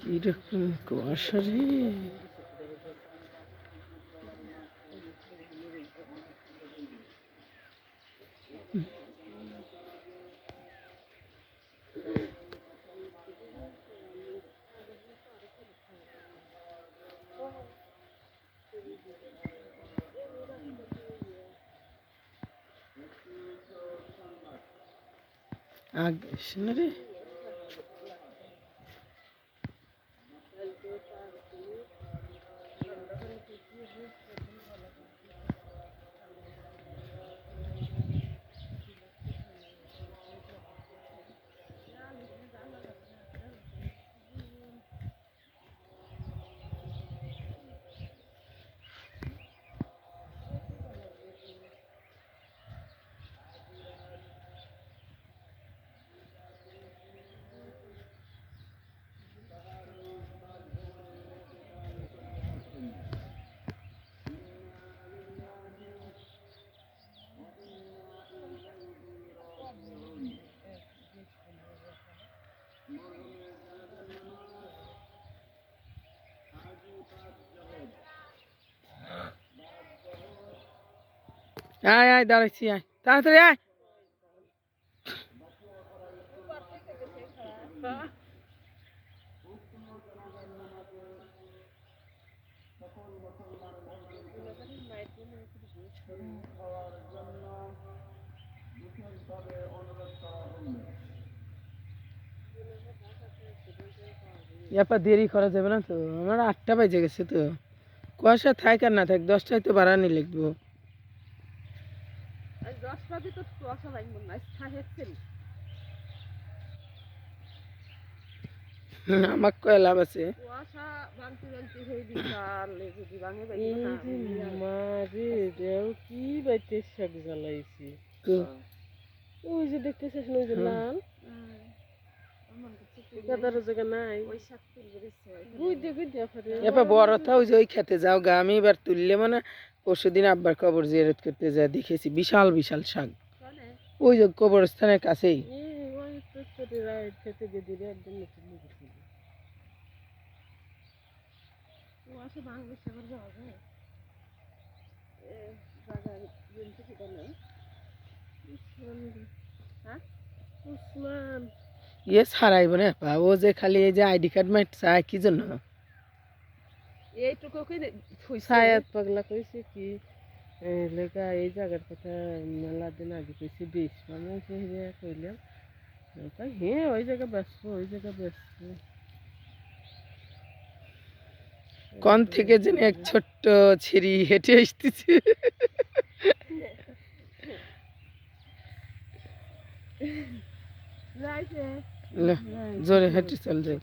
কিরকম কুয়াশা রে। আগে রে আয় আয় দাঁড়াইছি আয় তাড়াতাড়ি আয় এরপর দেরি করা যাবে না তো, আমার 8টা বেজে গেছে তো। কুয়াশা থাক আর না থাক 10টায় তো বাড়ানি লিখবো। আমার কয় লাভ আছে। কি বাইতে শাক জ্বালাইছি ওই যে দেখতেছিস ওই যে লাল বড় ওই যে ওই খেতে যাও গা। আমি এবার তুললে মানে পরশুদিন আব্বার কবর জিয়ারত করতে যা দেখেছি বিশাল বিশাল শাক ওই যে কবরস্থানের কাছেই। ইয়ে ছাড়াইব না ও যে খালি এই যে আইডি কার্ড মাইট চায় কি জন্য এইটুকু ছায়াত পাগলা কইছে কি লেখা এই জায়গার কথা মেলা দিন আগে কইছি বেশ মানে কইলাম হ্যাঁ ওই জায়গা ব্যস্ত ওই জায়গা ব্যস্ত কোন থেকে যেন এক ছোট্ট ছিরি হেঁটে আসতেছে জোরে হেঁটে চল যাই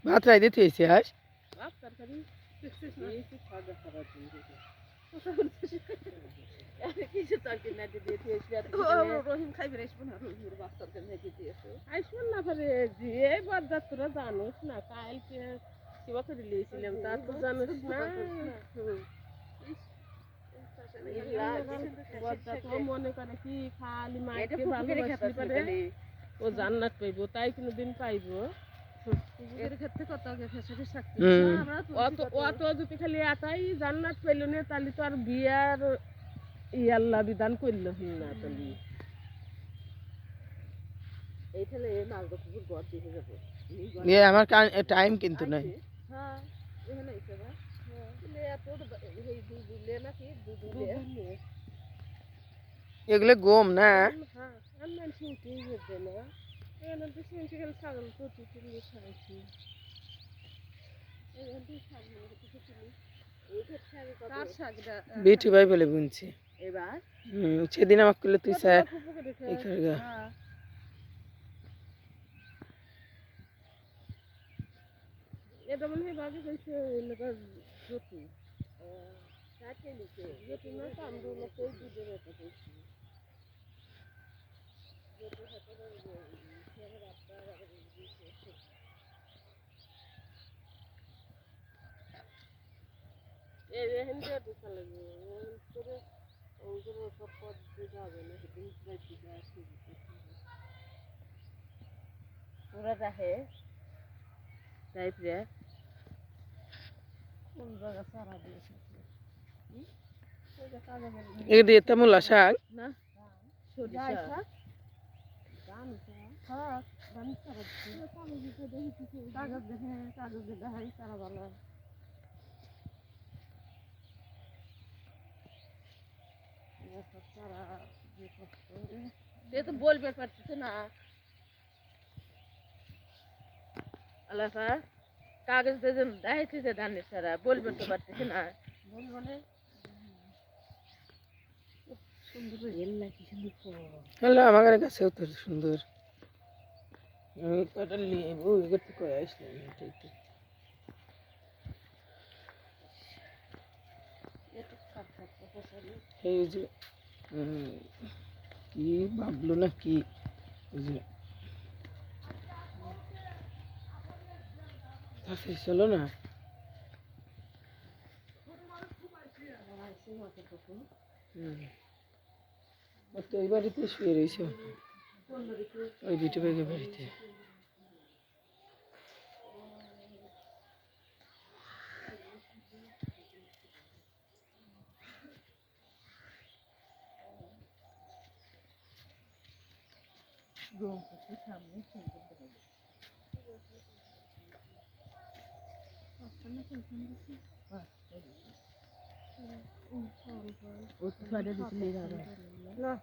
ভাত রাই দিতে হয়েছে হাস রহিম খাইবে আসবেন না পারে যে বরযাত্রীরা জানোস না কালকে সেবা করে দিয়েছিলাম তা তো জানোস না মনে করে কি খালি মাইকে ভালোবাসি পারে ও জান্নাত পাইবো তাই কোনোদিন পাইবো অত যদি খালি এটাই জান্নাত পাইল না তাহলে তো আর বিয়ার ইয়াল্লা বিধান করল না তাহলে আমার টাইম কিন্তু নাই এগুলো গম না ছাগল বিটু ভাই বলে বুনছি সেদিন আমাকে করলে তুই এটা মনে হয় বাকি কইছে এলাকার জ্যোতি জ্যোতি না তো আমরা লোকেই দুধের এটা কইছি এই হিন্দে ঢুকা লাগবে করে সব পথ দিতে হবে না সেদিন প্রায় দিতে আসছে ওরা দেখে তাইপরে কোন জায়গা চারা দিয়েছে এ দিয়ে তেমুলা শাক না যাই সরিষা শাক দাম শাক দাম চারা দিচ্ছে কাগজ দেখে কাগজে দেখাই চারা ভালো চারা যে কষ্ট করে সে তো বলবে পারতেছে না আলাফা কাগজ দিয়ে দেখাইতেছে ধানের সারা বলবে তো পারতেছে না বলবো না সুন্দর রেল নাকি সুন্দর ফল হ্যালো আমার কাছেও তো সুন্দর আমি কটা নিয়ে ওই করতে করে আসলাম এটাই তো একটু খাপ থাকতে ফসলি এই যে কি ভাবলো না কি ওই যে তাতে চলো না তো ওই বাড়িতে শুয়ে রয়েছে ওই বিটু বেগের বাড়িতে সামনে না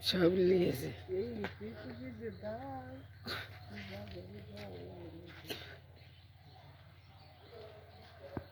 সব নিয়েছে